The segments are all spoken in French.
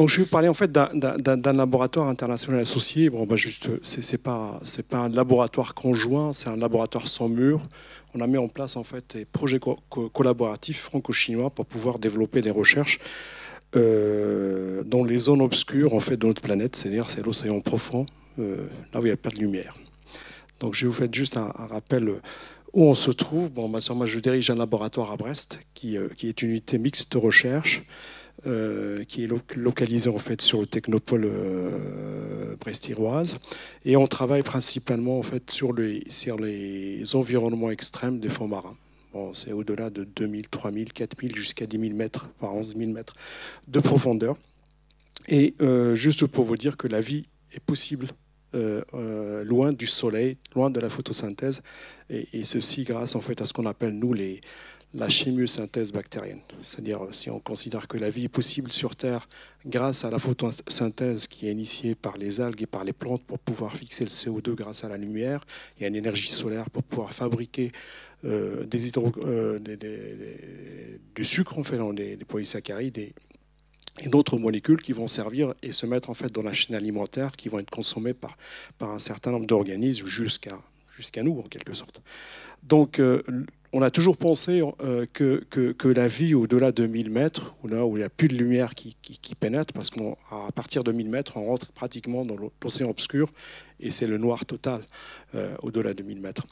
Donc je vais vous parler en fait d'un laboratoire international associé. Bon, bah juste, c'est pas un laboratoire conjoint, c'est un laboratoire sans mur. On a mis en place en fait des projets collaboratifs franco-chinois pour pouvoir développer des recherches dans les zones obscures en fait de notre planète, c'est-à-dire c'est l'océan profond, là où il n'y a pas de lumière. Donc je vais vous faire juste un rappel où on se trouve. Bon, bah, moi je dirige un laboratoire à Brest qui est une unité mixte de recherche. Qui est localisé en fait sur le technopôle brest-iroise, et on travaille principalement en fait sur les environnements extrêmes des fonds marins. Bon, c'est au-delà de 2000, 3000, 4000 jusqu'à 10 000 mètres, par 11 000 mètres de profondeur. Et juste pour vous dire que la vie est possible loin du soleil, loin de la photosynthèse, et ceci grâce en fait à ce qu'on appelle nous la chimiosynthèse bactérienne. C'est-à-dire, si on considère que la vie est possible sur Terre grâce à la photosynthèse qui est initiée par les algues et par les plantes pour pouvoir fixer le CO2 grâce à la lumière et à l'énergie solaire pour pouvoir fabriquer du sucre en fait, dans des polysaccharides et d'autres molécules qui vont servir et se mettre en fait dans la chaîne alimentaire, qui vont être consommées par un certain nombre d'organismes jusqu'à nous en quelque sorte. Donc on a toujours pensé que la vie au-delà de 1000 mètres, là où il n'y a plus de lumière qui pénètre, parce qu'à partir de 1000 mètres, on rentre pratiquement dans l'océan obscur, et c'est le noir total au-delà de 1000 mètres.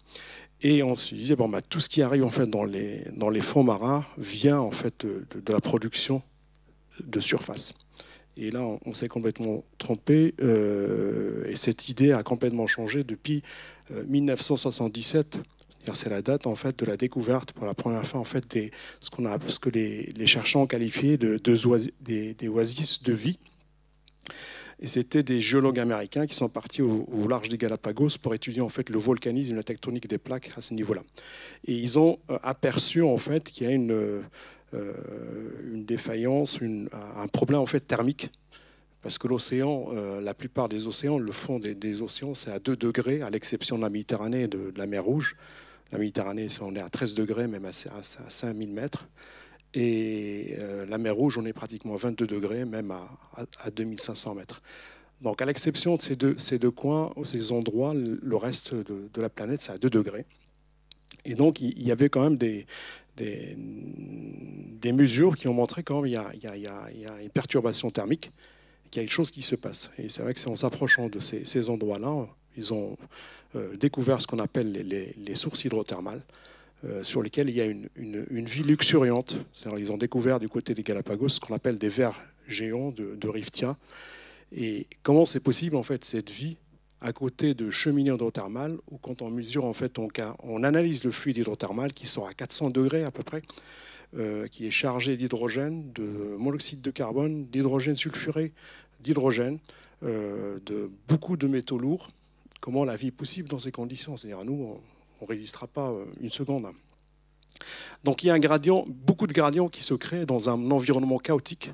Et on se disait, bon, bah, tout ce qui arrive en fait, dans les fonds marins vient en fait, de la production de surface. Et là, on s'est complètement trompé, et cette idée a complètement changé depuis 1977. C'est la date en fait de la découverte pour la première fois en fait ce que les chercheurs ont qualifié des oasis de vie. Et c'était des géologues américains qui sont partis au large des Galapagos pour étudier en fait le volcanisme, la tectonique des plaques à ce niveau-là. Et ils ont aperçu en fait qu'il y a une défaillance, un problème en fait thermique. Parce que l'océan, la plupart des océans, le fond des océans, c'est à 2 degrés, à l'exception de la Méditerranée et de la mer Rouge. La Méditerranée, on est à 13 degrés, même à 5000 mètres. Et la mer Rouge, on est pratiquement à 22 degrés, même à 2500 mètres. Donc, à l'exception de ces deux coins, ces endroits, le reste de la planète, c'est à 2 degrés. Et donc, il y avait quand même des mesures qui ont montré qu'il y a une perturbation thermique, qu'il y a quelque chose qui se passe. Et c'est vrai que c'est en s'approchant de ces endroits-là, ils ont découvert ce qu'on appelle les sources hydrothermales, sur lesquelles il y a une vie luxuriante. C'est-à-dire, ils ont découvert du côté des Galapagos ce qu'on appelle des vers géants de Riftia. Et comment c'est possible, en fait, cette vie à côté de cheminées hydrothermales, où quand on mesure, en fait, on analyse le fluide hydrothermal qui sort à 400 degrés à peu près, qui est chargé d'hydrogène, de monoxyde de carbone, d'hydrogène sulfuré, d'hydrogène, de beaucoup de métaux lourds. Comment la vie est possible dans ces conditions? C'est-à-dire, nous, on ne résistera pas une seconde. Donc, il y a beaucoup de gradients qui se créent dans un environnement chaotique.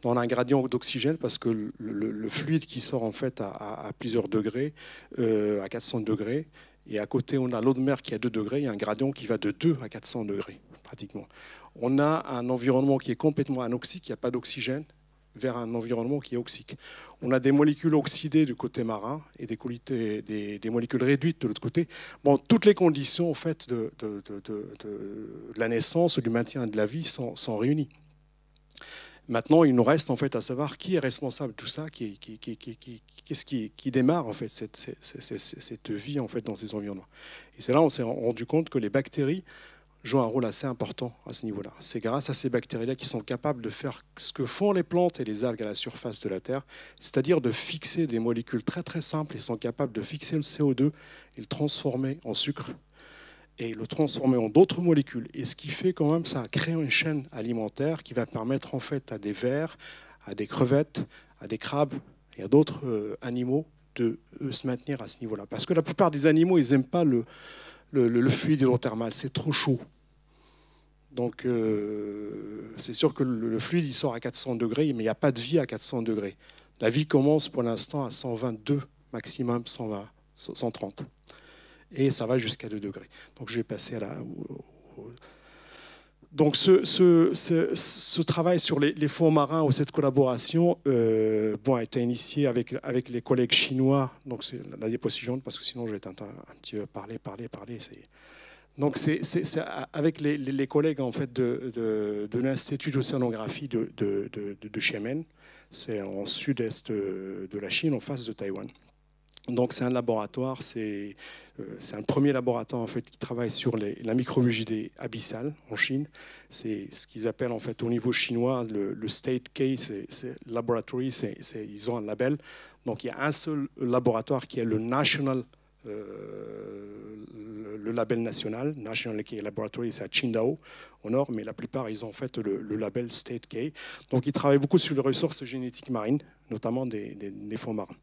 On a un gradient d'oxygène parce que le fluide qui sort en fait à plusieurs degrés, à 400 degrés, et à côté, on a l'eau de mer qui est à 2 degrés. Il y a un gradient qui va de 2 à 400 degrés, pratiquement. On a un environnement qui est complètement anoxique, il n'y a pas d'oxygène, vers un environnement qui est oxique. On a des molécules oxydées du côté marin et des molécules réduites de l'autre côté. Bon, toutes les conditions en fait, de la naissance, du maintien de la vie sont réunies. Maintenant, il nous reste en fait à savoir qui est responsable de tout ça, qu'est-ce qui démarre en fait cette vie en fait dans ces environnements. Et c'est là on s'est rendu compte que les bactéries jouent un rôle assez important à ce niveau-là. C'est grâce à ces bactéries-là qui sont capables de faire ce que font les plantes et les algues à la surface de la Terre, c'est-à-dire de fixer des molécules très très simples. Ils sont capables de fixer le CO2 et le transformer en sucre et le transformer en d'autres molécules. Et ce qui fait quand même, ça crée une chaîne alimentaire qui va permettre en fait à des vers, à des crevettes, à des crabes et à d'autres animaux de se maintenir à ce niveau-là. Parce que la plupart des animaux, ils n'aiment pas le fluide hydrothermal, c'est trop chaud. Donc c'est sûr que le fluide, il sort à 400 degrés, mais il n'y a pas de vie à 400 degrés. La vie commence pour l'instant à 122, maximum 120, 130. Et ça va jusqu'à 2 degrés. Donc je vais passer Donc ce travail sur les fonds marins ou cette collaboration a été initié avec les collègues chinois. Donc c'est la diapositive suivante parce que sinon je vais un petit peu parler. Donc c'est avec les collègues en fait de l'Institut d'océanographie de Xiamen. C'est en sud-est de la Chine, en face de Taïwan. Donc c'est un laboratoire, c'est un premier laboratoire en fait qui travaille sur la microbiologie abyssale en Chine. C'est ce qu'ils appellent en fait au niveau chinois le State K, c'est Laboratory, ils ont un label. Donc il y a un seul laboratoire qui est le National, le label national, National K Laboratory, c'est à Qingdao au nord, mais la plupart ils ont en fait le label State K. Donc ils travaillent beaucoup sur les ressources génétiques marines, notamment des fonds marins.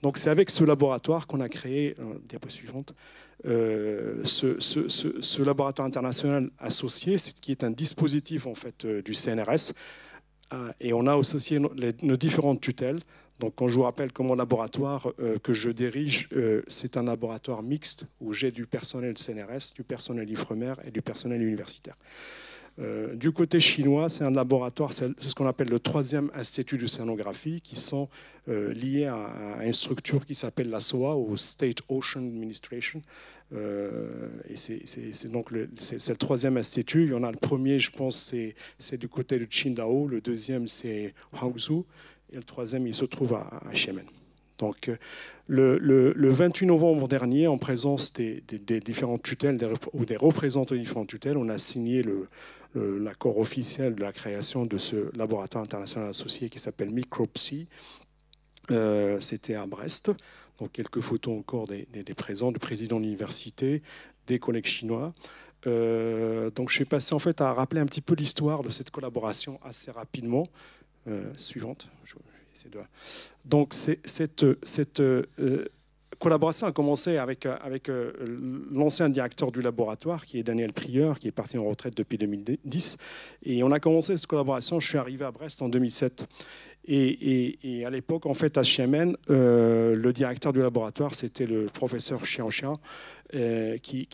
Donc c'est avec ce laboratoire qu'on a créé, diapositive suivante, ce laboratoire international associé, qui est un dispositif en fait du CNRS, et on a associé nos différentes tutelles. Donc quand je vous rappelle que mon laboratoire que je dirige, c'est un laboratoire mixte où j'ai du personnel CNRS, du personnel IFREMER et du personnel universitaire. Du côté chinois, c'est un laboratoire, c'est ce qu'on appelle le 3e institut d'océanographie, qui sont liés à une structure qui s'appelle la SOA, ou State Ocean Administration. Et c'est donc le 3e institut. Il y en a le premier, je pense, c'est du côté de Qingdao, le deuxième, c'est Hangzhou, et le troisième, il se trouve à Xiamen. Donc, le 28 novembre dernier, en présence des différentes tutelles ou des représentants des différentes tutelles, on a signé l'accord officiel de la création de ce laboratoire international associé qui s'appelle MicroPsy. C'était à Brest. Donc, quelques photos encore des présents, du président de l'université, des collègues chinois. Donc, je suis passé en fait à rappeler un petit peu l'histoire de cette collaboration assez rapidement. Suivante. Donc, cette collaboration a commencé avec l'ancien directeur du laboratoire, qui est Daniel Prieur, qui est parti en retraite depuis 2010. Et on a commencé cette collaboration, je suis arrivé à Brest en 2007. Et à l'époque, en fait, à Xiamen, le directeur du laboratoire, c'était le professeur Xiao, qui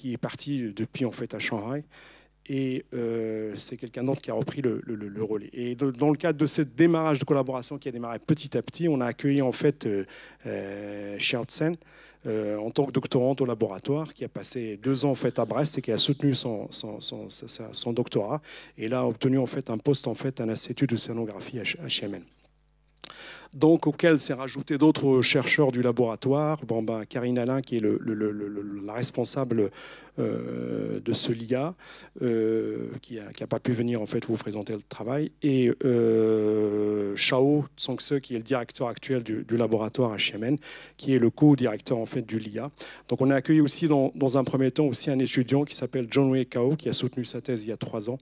est parti depuis, en fait, à Shanghai. Et c'est quelqu'un d'autre qui a repris le relais. Et dans le cadre de ce démarrage de collaboration qui a démarré petit à petit, on a accueilli en fait Xiao Tsen en tant que doctorante au laboratoire, qui a passé 2 ans en fait à Brest et qui a soutenu son doctorat, et là a obtenu en fait un poste en fait à l'Institut d'océanographie à Xiamen. Donc, auquel s'est rajouté d'autres chercheurs du laboratoire. Karine Alain, qui est la responsable de ce LIA, qui n'a pas pu venir en fait vous présenter le travail, et Shao Tsongse, qui est le directeur actuel du laboratoire à Xiamen, qui est le co-directeur en fait du LIA. Donc, on a accueilli aussi dans un premier temps aussi un étudiant qui s'appelle John Wei Kao, qui a soutenu sa thèse il y a 3 ans.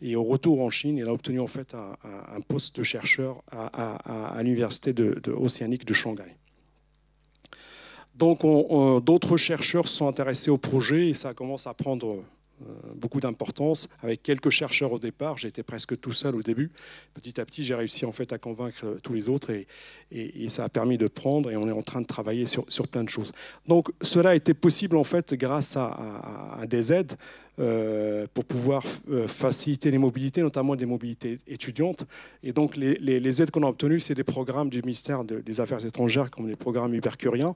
Et au retour en Chine, il a obtenu en fait un poste de chercheur à l'université océanique de Shanghai. Donc d'autres chercheurs se sont intéressés au projet et ça commence à prendre beaucoup d'importance, avec quelques chercheurs au départ. J'étais presque tout seul au début. Petit à petit, j'ai réussi en fait à convaincre tous les autres et ça a permis de prendre, et on est en train de travailler sur plein de choses. Donc cela a été possible en fait grâce à des aides pour pouvoir faciliter les mobilités, notamment des mobilités étudiantes. Et donc les aides qu'on a obtenues, c'est des programmes du ministère des Affaires étrangères, comme les programmes hypercuriens,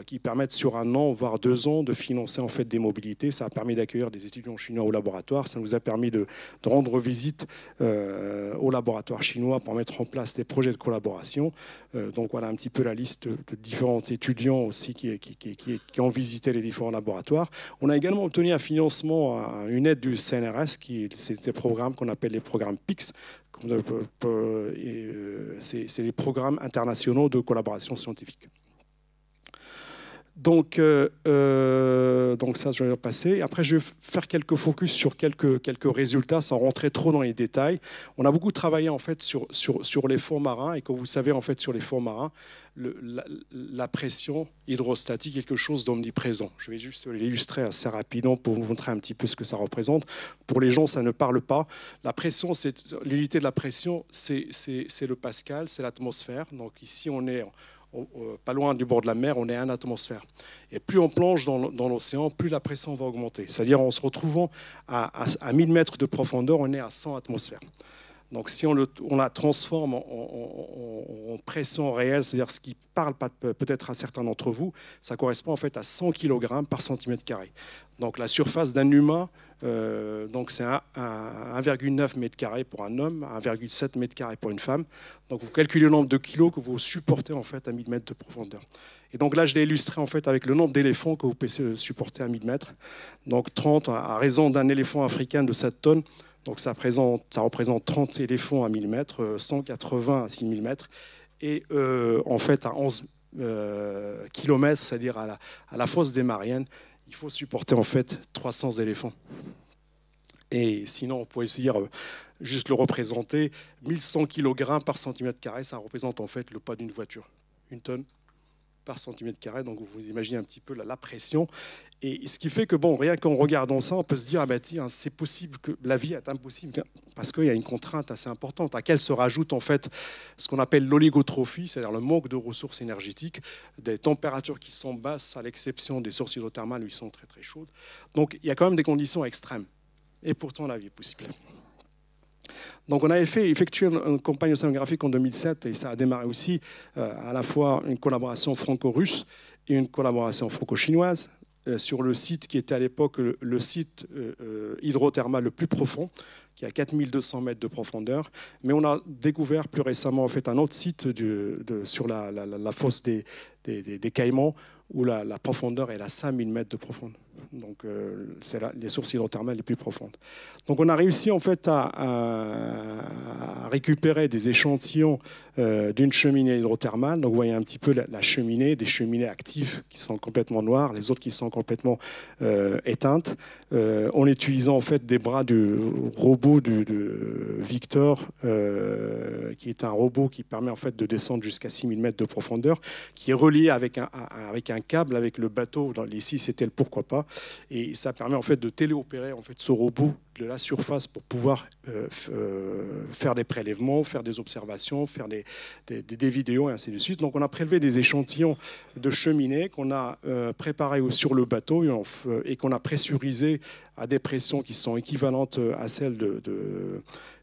qui permettent sur 1 an, voire 2 ans, de financer en fait des mobilités. Ça a permis d'accueillir des étudiants chinois au laboratoire. Ça nous a permis de rendre visite au laboratoire chinois pour mettre en place des projets de collaboration. Donc voilà un petit peu la liste de différents étudiants aussi qui ont visité les différents laboratoires. On a également obtenu un financement, une aide du CNRS, c'est des programmes qu'on appelle les programmes PIX. C'est les programmes internationaux de collaboration scientifique. Donc ça, je vais passer. Après, je vais faire quelques focus sur quelques résultats sans rentrer trop dans les détails. On a beaucoup travaillé en fait sur les fonds marins, et comme vous savez en fait sur les fonds marins, la pression hydrostatique est quelque chose d'omniprésent. Je vais juste l'illustrer assez rapidement pour vous montrer un petit peu ce que ça représente. Pour les gens, ça ne parle pas. La pression, l'unité de la pression, c'est le pascal, c'est l'atmosphère. Donc ici, on est pas loin du bord de la mer, on est à 1 atmosphère. Et plus on plonge dans l'océan, plus la pression va augmenter. C'est-à-dire en se retrouvant à 1000 mètres de profondeur, on est à 100 atmosphères. Donc si on la transforme en pression réelle, c'est-à-dire ce qui parle peut-être à certains d'entre vous, ça correspond en fait à 100 kg par centimètre carré. Donc la surface d'un humain, donc c'est 1,9 mètre carré pour un homme, 1,7 mètre carré pour une femme. Donc vous calculez le nombre de kilos que vous supportez en fait à 1000 mètres de profondeur. Et donc là, je l'ai illustré en fait avec le nombre d'éléphants que vous pouvez supporter à 1000 mètres. Donc 30 à raison d'un éléphant africain de 7 tonnes. Donc ça représente 30 éléphants à 1000 mètres, 180 à 6000 mètres. Et en fait, à 11 km, c'est-à-dire à la fosse des Mariannes, il faut supporter en fait 300 éléphants. Et sinon, on pourrait dire, juste le représenter, 1100 kg par centimètre carré, ça représente en fait le poids d'une voiture. 1 tonne par centimètre carré, donc vous imaginez un petit peu la pression. Et ce qui fait que, bon, rien qu'en regardant ça, on peut se dire, ah ben tiens, c'est possible que la vie est impossible, parce qu'il y a une contrainte assez importante, à laquelle se rajoute en fait ce qu'on appelle l'oligotrophie, c'est-à-dire le manque de ressources énergétiques, des températures qui sont basses, à l'exception des sources hydrothermales où ils sont très très chaudes. Donc il y a quand même des conditions extrêmes. Et pourtant, la vie est possible. Donc on avait effectué une campagne océanographique en 2007 et ça a démarré aussi à la fois une collaboration franco-russe et une collaboration franco-chinoise sur le site qui était à l'époque le site hydrothermal le plus profond, qui a 4200 mètres de profondeur. Mais on a découvert plus récemment en fait, un autre site sur la fosse des Caïmans où la profondeur est à 5000 mètres de profondeur. Donc, c'est les sources hydrothermales les plus profondes. Donc, on a réussi en fait à récupérer des échantillons d'une cheminée hydrothermale. Donc, vous voyez un petit peu la cheminée, des cheminées actives qui sont complètement noires, les autres qui sont complètement éteintes, en utilisant en fait des bras du robot de Victor, qui est un robot qui permet en fait de descendre jusqu'à 6000 mètres de profondeur, qui est relié avec un câble avec le bateau. Ici, c'était le pourquoi pas. Et ça permet en fait de téléopérer en fait ce robot de la surface pour pouvoir faire des prélèvements, faire des observations, faire des vidéos et ainsi de suite. Donc on a prélevé des échantillons de cheminées qu'on a préparés sur le bateau et qu'on a pressurisé à des pressions qui sont équivalentes à celles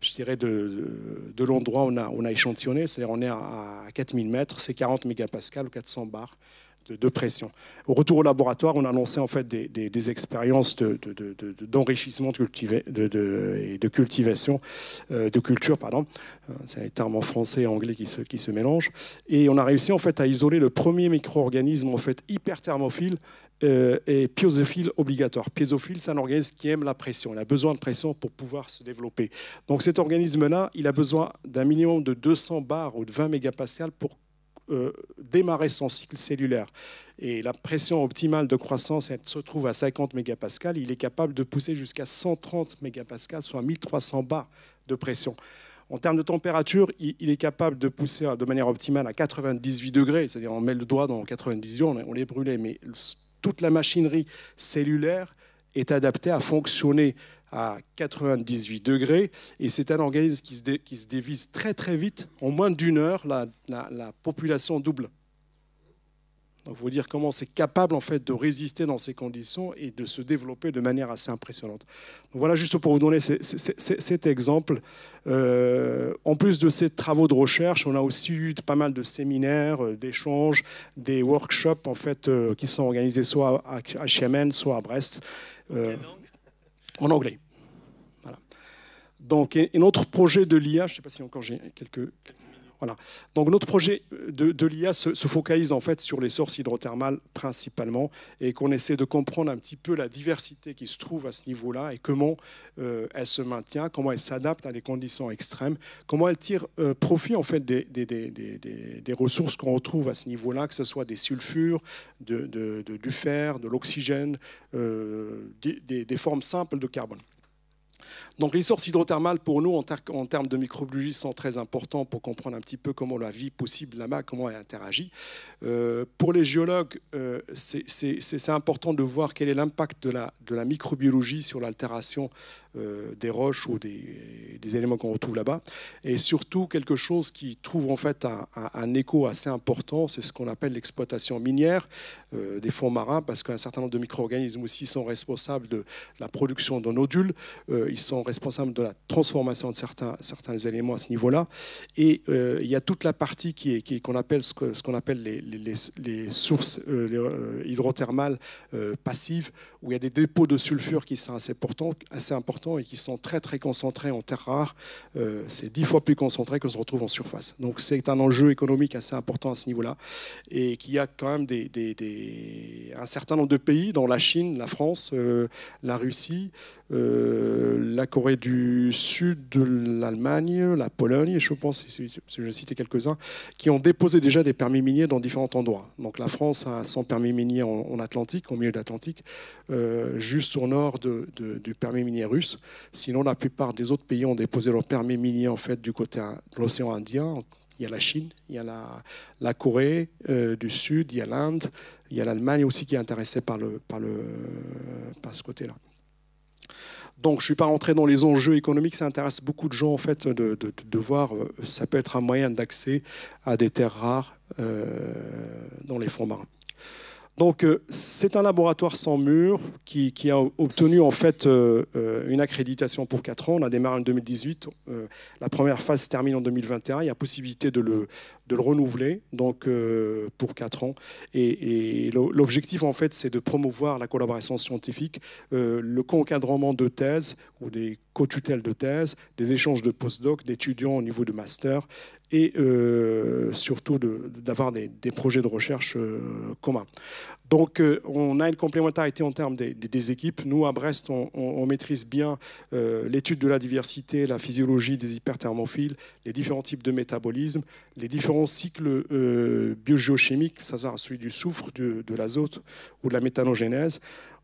je dirais de l'endroit où on a échantillonné. C'est-à-dire on est à 4000 mètres, c'est 40 mégapascals ou 400 bars de pression. Au retour au laboratoire, on a lancé en fait des expériences d'enrichissement et de cultivation, de culture, pardon. C'est les termes en français et anglais qui se mélangent. Et on a réussi en fait à isoler le premier micro-organisme en fait hyperthermophile et piézophile obligatoire. Piézophile, c'est un organisme qui aime la pression. Il a besoin de pression pour pouvoir se développer. Donc cet organisme-là, il a besoin d'un minimum de 200 bars ou de 20 mégapascales pour démarrer son cycle cellulaire. Et la pression optimale de croissance elle se trouve à 50 mégapascales. Il est capable de pousser jusqu'à 130 mégapascals, soit 1300 bars de pression. En termes de température, il est capable de pousser de manière optimale à 98 degrés, c'est-à-dire on met le doigt dans 98, on est brûlé, mais toute la machinerie cellulaire est adaptée à fonctionner à 98 degrés, et c'est un organisme qui se dévise très très vite. En moins d'une heure, la population double. Donc, vous dire comment c'est capable en fait de résister dans ces conditions et de se développer de manière assez impressionnante. Donc, voilà, juste pour vous donner cet exemple. En plus de ces travaux de recherche, on a aussi eu pas mal de séminaires, d'échanges, des workshops en fait qui sont organisés soit à Xiamen, soit à Brest. En anglais. Voilà. Donc, un autre projet de l'IA, je ne sais pas si encore j'ai quelques... Voilà. Donc, notre projet de l'IA se focalise en fait sur les sources hydrothermales principalement et qu'on essaie de comprendre un petit peu la diversité qui se trouve à ce niveau-là et comment elle se maintient, comment elle s'adapte à des conditions extrêmes, comment elle tire profit en fait des ressources qu'on retrouve à ce niveau-là, que ce soit des sulfures, du fer, de l'oxygène, des formes simples de carbone. Donc les sources hydrothermales, pour nous, en termes de microbiologie, sont très importants pour comprendre un petit peu comment la vie possible là-bas, comment elle interagit. Pour les géologues, c'est important de voir quel est l'impact de la microbiologie sur l'altération des roches ou des éléments qu'on retrouve là-bas. Et surtout, quelque chose qui trouve en fait un écho assez important, c'est ce qu'on appelle l'exploitation minière des fonds marins, parce qu'un certain nombre de micro-organismes aussi sont responsables de la production de nodules, ils sont responsables de la transformation de certains éléments à ce niveau-là. Et il y a toute la partie qu'on appelle ce qu'on appelle les sources hydrothermales passives, où il y a des dépôts de sulfure qui sont assez importants et qui sont très très concentrés en terres rares. C'est 10 fois plus concentré que ce qu'on retrouve en surface. Donc c'est un enjeu économique assez important à ce niveau-là, et qu'il y a quand même un certain nombre de pays, dont la Chine, la France, la Russie, la Corée du Sud, l'Allemagne, la Pologne, je pense, si je vais citer quelques-uns, qui ont déposé déjà des permis miniers dans différents endroits. Donc la France a son permis minier en Atlantique, au milieu de l'Atlantique, juste au nord du permis minier russe. Sinon, la plupart des autres pays ont déposé leur permis minier en fait du côté de l'océan Indien. Il y a la Chine, il y a la Corée du Sud, il y a l'Inde, il y a l'Allemagne aussi qui est intéressée par ce côté-là. Donc, je ne suis pas rentré dans les enjeux économiques, ça intéresse beaucoup de gens en fait de voir, ça peut être un moyen d'accès à des terres rares dans les fonds marins. Donc, c'est un laboratoire sans mur qui a obtenu en fait une accréditation pour 4 ans. On a démarré en 2018. La première phase se termine en 2021. Il y a possibilité de le renouveler donc, pour 4 ans. Et l'objectif, en fait, c'est de promouvoir la collaboration scientifique, le co-encadrement de thèses ou des co-tutelles de thèses, des échanges de post-doc, d'étudiants au niveau de master et surtout d'avoir des projets de recherche communs. Donc, on a une complémentarité en termes des équipes. Nous, à Brest, on maîtrise bien l'étude de la diversité, la physiologie des hyperthermophiles, les différents types de métabolisme, les différents cycles biogéochimiques, c'est-à-dire celui du soufre, de l'azote ou de la méthanogénèse.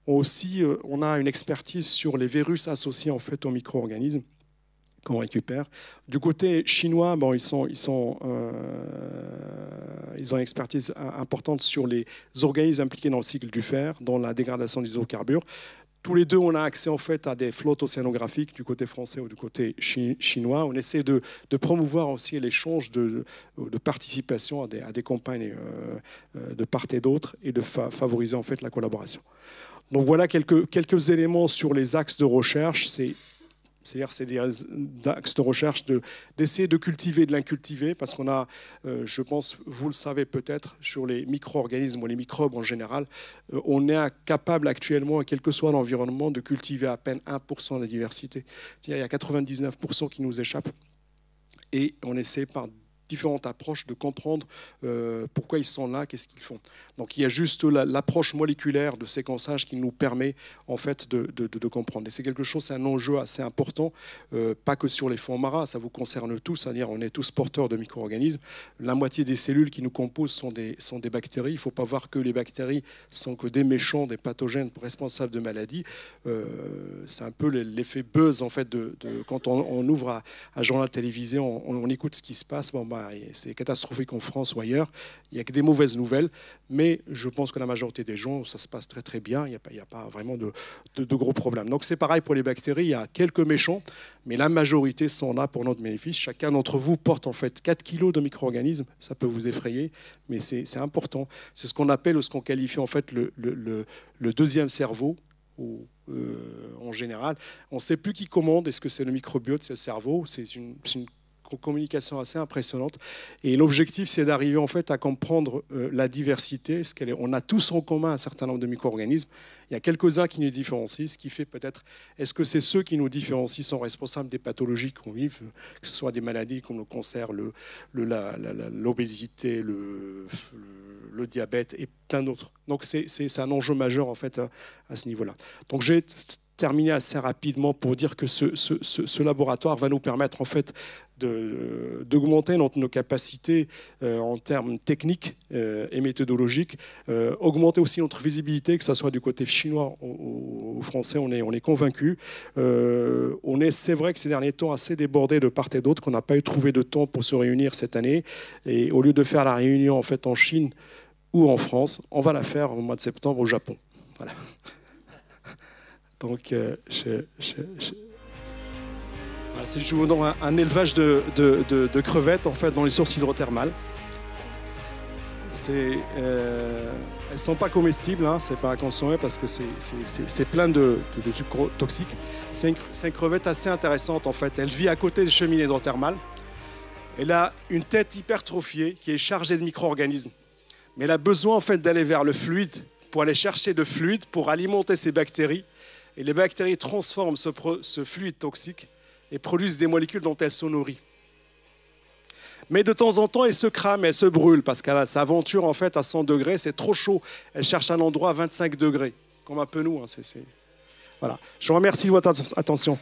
Aussi, on a une expertise sur les virus associés en fait, aux micro-organismes qu'on récupère. Du côté chinois, bon, ils ont une expertise importante sur les organismes impliqués dans le cycle du fer, dans la dégradation des hydrocarbures. Tous les deux, on a accès en fait à des flottes océanographiques du côté français ou du côté chinois. On essaie de promouvoir aussi l'échange de participation à des campagnes de part et d'autre et de favoriser en fait la collaboration. Donc voilà quelques éléments sur les axes de recherche. C'est-à-dire c'est des axes de recherche d'essayer de cultiver de l'incultivé, parce qu'on a, je pense, vous le savez peut-être, sur les micro-organismes ou les microbes en général, on est capable actuellement, quel que soit l'environnement, de cultiver à peine 1% de la diversité. C'est-à-dire il y a 99% qui nous échappent. Et on essaie par différentes approches de comprendre pourquoi ils sont là, qu'est-ce qu'ils font. Donc il y a juste l'approche moléculaire de séquençage qui nous permet en fait de comprendre. Et c'est quelque chose, c'est un enjeu assez important, pas que sur les fonds marins, ça vous concerne tous, c'est-à-dire on est tous porteurs de micro-organismes. La moitié des cellules qui nous composent sont des bactéries. Il ne faut pas voir que les bactéries sont que des méchants, des pathogènes responsables de maladies. C'est un peu l'effet buzz en fait quand on ouvre un journal télévisé, on écoute ce qui se passe. Bon, c'est catastrophique en France ou ailleurs. Il n'y a que des mauvaises nouvelles, mais je pense que la majorité des gens, ça se passe très très bien. Il n'y a pas vraiment de gros problèmes. Donc c'est pareil pour les bactéries. Il y a quelques méchants, mais la majorité sont là pour notre bénéfice. Chacun d'entre vous porte en fait 4 kilos de micro-organismes. Ça peut vous effrayer, mais c'est important. C'est ce qu'on appelle, ou ce qu'on qualifie en fait le deuxième cerveau. En général, on ne sait plus qui commande. Est-ce que c'est le microbiote, c'est le cerveau? C'est une communication assez impressionnante. Et l'objectif, c'est d'arriver en fait à comprendre la diversité. On a tous en commun un certain nombre de micro-organismes. Il y a quelques-uns qui nous différencient, ce qui fait peut-être, est-ce que c'est ceux qui nous différencient sont responsables des pathologies qu'on vit, que ce soit des maladies comme le cancer, l'obésité, le diabète et plein d'autres. Donc c'est un enjeu majeur en fait à ce niveau-là. Donc j'ai terminer assez rapidement pour dire que ce laboratoire va nous permettre en fait d'augmenter nos capacités en termes techniques et méthodologiques, augmenter aussi notre visibilité, que ce soit du côté chinois ou français, on est convaincus. C'est vrai que ces derniers temps assez débordé de part et d'autre, qu'on n'a pas eu trouvé de temps pour se réunir cette année. Et au lieu de faire la réunion en fait en Chine ou en France, on va la faire au mois de septembre au Japon. Voilà. Donc, Voilà, c'est juste un élevage de crevettes en fait, dans les sources hydrothermales. Elles ne sont pas comestibles, hein, c'est pas à consommer parce que c'est plein de trucs toxiques. C'est une crevette assez intéressante en fait. Elle vit à côté des cheminées hydrothermales. Elle a une tête hypertrophiée qui est chargée de micro-organismes. Mais elle a besoin en fait d'aller vers le fluide pour aller chercher de fluide pour alimenter ses bactéries. Et les bactéries transforment ce fluide toxique et produisent des molécules dont elles se nourrissent. Mais de temps en temps, elle se crame, elle se brûle parce qu'elle s'aventure en fait à 100 degrés, c'est trop chaud. Elle cherche un endroit à 25 degrés, comme un peu nous. Hein, voilà. Je vous remercie de votre attention.